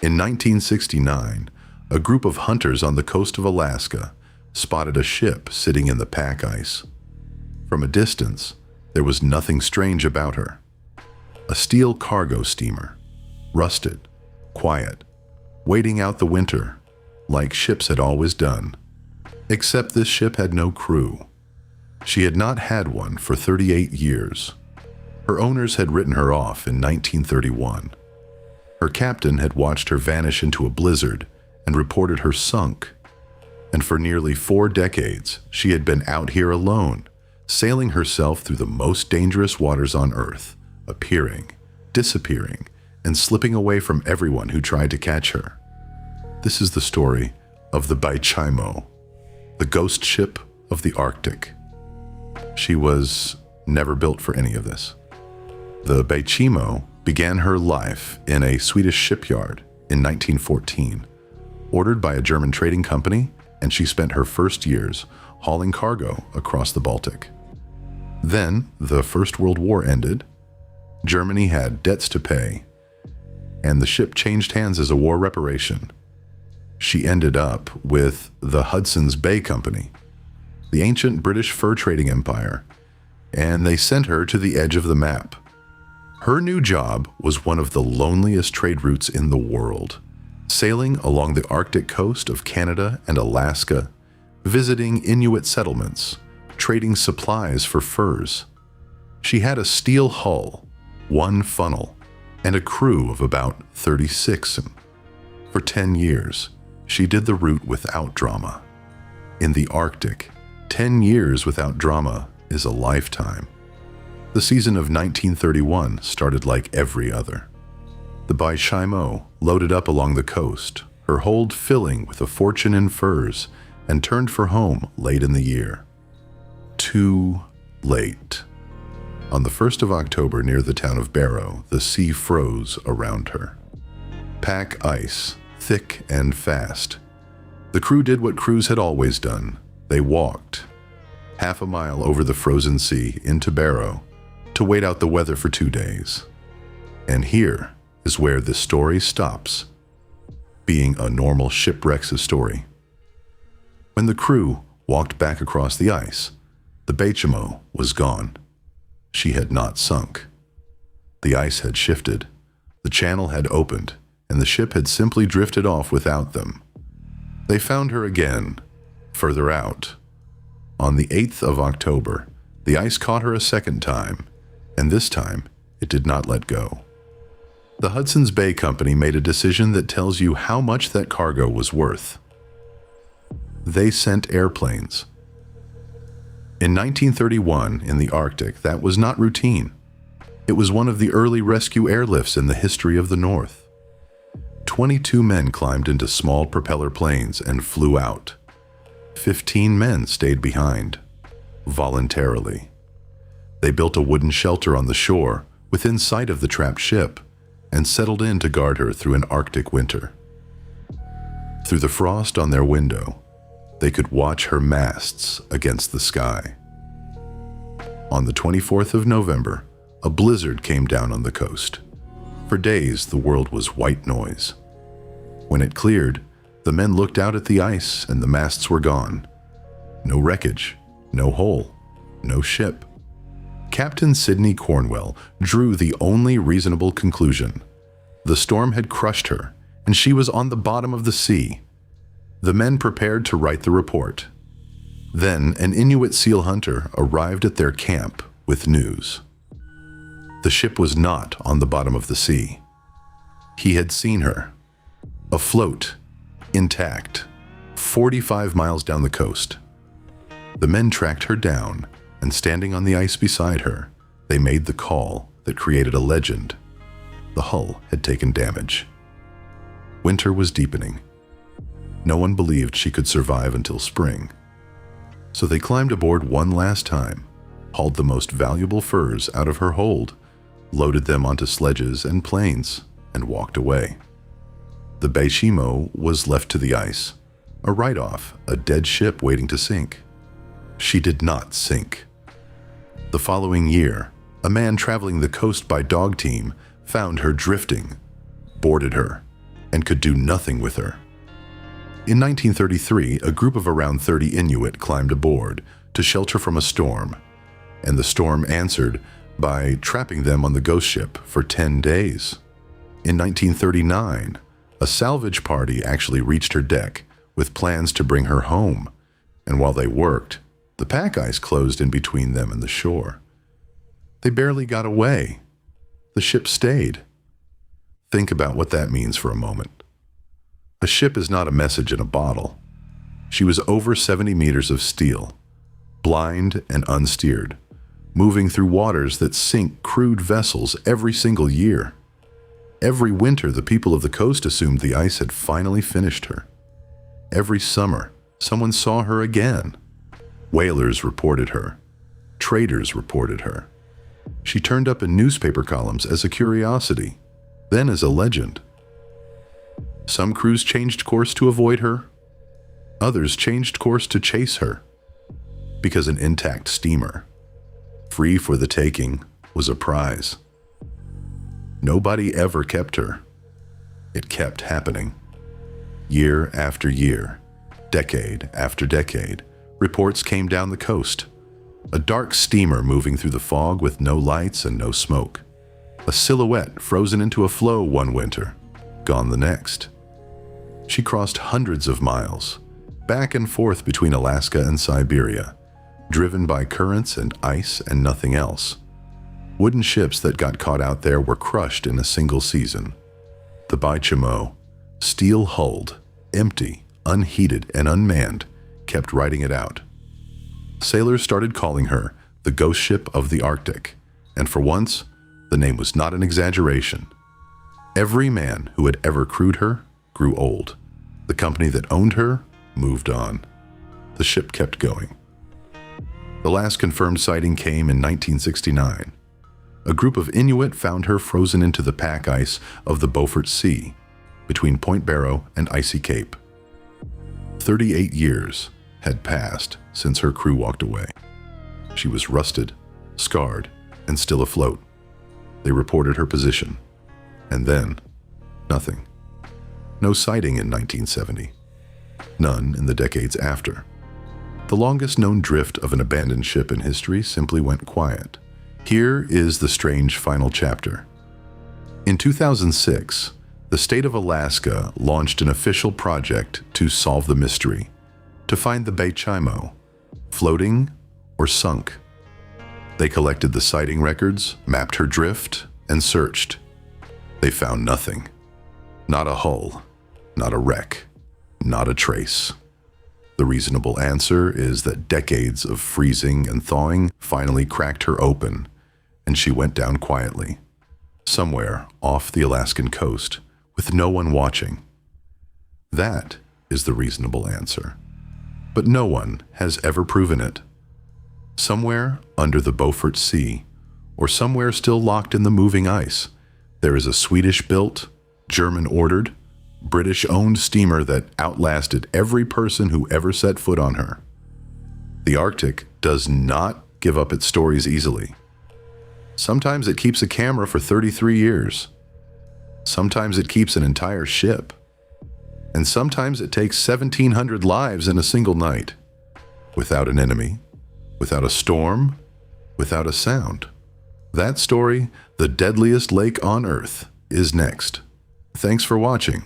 In 1969, a group of hunters on the coast of Alaska spotted a ship sitting in the pack ice. From a distance, there was nothing strange about her. A steel cargo steamer, rusted, quiet, waiting out the winter, like ships had always done. Except this ship had no crew. She had not had one for 38 years. Her owners had written her off in 1931. Her captain had watched her vanish into a blizzard and reported her sunk. And for nearly 4 decades, she had been out here alone, sailing herself through the most dangerous waters on Earth, appearing, disappearing, and slipping away from everyone who tried to catch her. This is the story of the Baychimo, the ghost ship of the Arctic. She was never built for any of this. The Baychimo began her life in a Swedish shipyard in 1914, ordered by a German trading company, and she spent her first years hauling cargo across the Baltic. Then, the First World War ended, Germany had debts to pay, and the ship changed hands as a war reparation. She ended up with the Hudson Bay Company, the ancient British fur trading empire, and they sent her to the edge of the map. Her new job was one of the loneliest trade routes in the world, sailing along the Arctic coast of Canada and Alaska, visiting Inuit settlements, trading supplies for furs. She had a steel hull, 1 funnel, and a crew of about 36. For 10 years, she did the route without drama. In the Arctic, 10 years without drama is a lifetime. The season of 1931 started like every other. The Baychimo loaded up along the coast, her hold filling with a fortune in furs, and turned for home late in the year. Too late. On the 1st of October near the town of Barrow, the sea froze around her. Pack ice, thick and fast. The crew did what crews had always done. They walked half a mile over the frozen sea into Barrow to wait out the weather for 2 days. And here is where this story stops being a normal shipwreck's story. When the crew walked back across the ice, the Baychimo was gone. She had not sunk. The ice had shifted, the channel had opened, and the ship had simply drifted off without them. They found her again, further out. On the 8th of October, the ice caught her a second time, and this time it did not let go. The Hudson Bay Company made a decision that tells you how much that cargo was worth. They sent airplanes. In 1931, in the Arctic, that was not routine. It was one of the early rescue airlifts in the history of the North. 22 men climbed into small propeller planes and flew out. 15 men stayed behind, voluntarily. They built a wooden shelter on the shore within sight of the trapped ship and settled in to guard her through an Arctic winter. Through the frost on their window, they could watch her masts against the sky. On the 24th of November, a blizzard came down on the coast. For days, the world was white noise. When it cleared, the men looked out at the ice and the masts were gone. No wreckage, no hull, no ship. Captain Sidney Cornwell drew the only reasonable conclusion. The storm had crushed her, and she was on the bottom of the sea. The men prepared to write the report. Then an Inuit seal hunter arrived at their camp with news. The ship was not on the bottom of the sea. He had seen her, afloat, intact, 45 miles down the coast. The men tracked her down, and standing on the ice beside her, they made the call that created a legend. The hull had taken damage. Winter was deepening. No one believed she could survive until spring. So they climbed aboard one last time, hauled the most valuable furs out of her hold, loaded them onto sledges and planes, and walked away. The Baychimo was left to the ice, a write-off, a dead ship waiting to sink. She did not sink. The following year, a man traveling the coast by dog team found her drifting, boarded her, and could do nothing with her. In 1933, a group of around 30 Inuit climbed aboard to shelter from a storm, and the storm answered by trapping them on the ghost ship for 10 days. In 1939, a salvage party actually reached her deck with plans to bring her home, and while they worked, the pack ice closed in between them and the shore. They barely got away. The ship stayed. Think about what that means for a moment. A ship is not a message in a bottle. She was over 70 meters of steel, blind and unsteered, moving through waters that sink crewed vessels every single year. Every winter, the people of the coast assumed the ice had finally finished her. Every summer, someone saw her again. Whalers reported her. Traders reported her. She turned up in newspaper columns as a curiosity, then as a legend. Some crews changed course to avoid her. Others changed course to chase her, because an intact steamer, free for the taking, was a prize. Nobody ever kept her. It kept happening. Year after year, decade after decade, reports came down the coast. A dark steamer moving through the fog with no lights and no smoke. A silhouette frozen into a floe one winter, gone the next. She crossed hundreds of miles, back and forth between Alaska and Siberia, driven by currents and ice and nothing else. Wooden ships that got caught out there were crushed in a single season. The Baychimo, steel-hulled, empty, unheated, and unmanned, kept riding it out. Sailors started calling her the ghost ship of the Arctic, and for once, the name was not an exaggeration. Every man who had ever crewed her grew old. The company that owned her moved on. The ship kept going. The last confirmed sighting came in 1969. A group of Inuit found her frozen into the pack ice of the Beaufort Sea, between Point Barrow and Icy Cape. 38 years had passed since her crew walked away. She was rusted, scarred, and still afloat. They reported her position. And then, nothing. No sighting in 1970. None in the decades after. The longest known drift of an abandoned ship in history simply went quiet. Here is the strange final chapter. In 2006, the state of Alaska launched an official project to solve the mystery, to find the Baychimo, floating or sunk. They collected the sighting records, mapped her drift, and searched. They found nothing. Not a hull, not a wreck, not a trace. The reasonable answer is that decades of freezing and thawing finally cracked her open, and she went down quietly, somewhere off the Alaskan coast, with no one watching. That is the reasonable answer. But no one has ever proven it. Somewhere under the Beaufort Sea, or somewhere still locked in the moving ice, there is a Swedish-built, German-ordered, British-owned steamer that outlasted every person who ever set foot on her. The Arctic does not give up its stories easily. Sometimes it keeps a camera for 33 years. Sometimes it keeps an entire ship. And sometimes it takes 1,700 lives in a single night, without an enemy, without a storm, without a sound. That story, The Deadliest Lake on Earth, is next. Thanks for watching.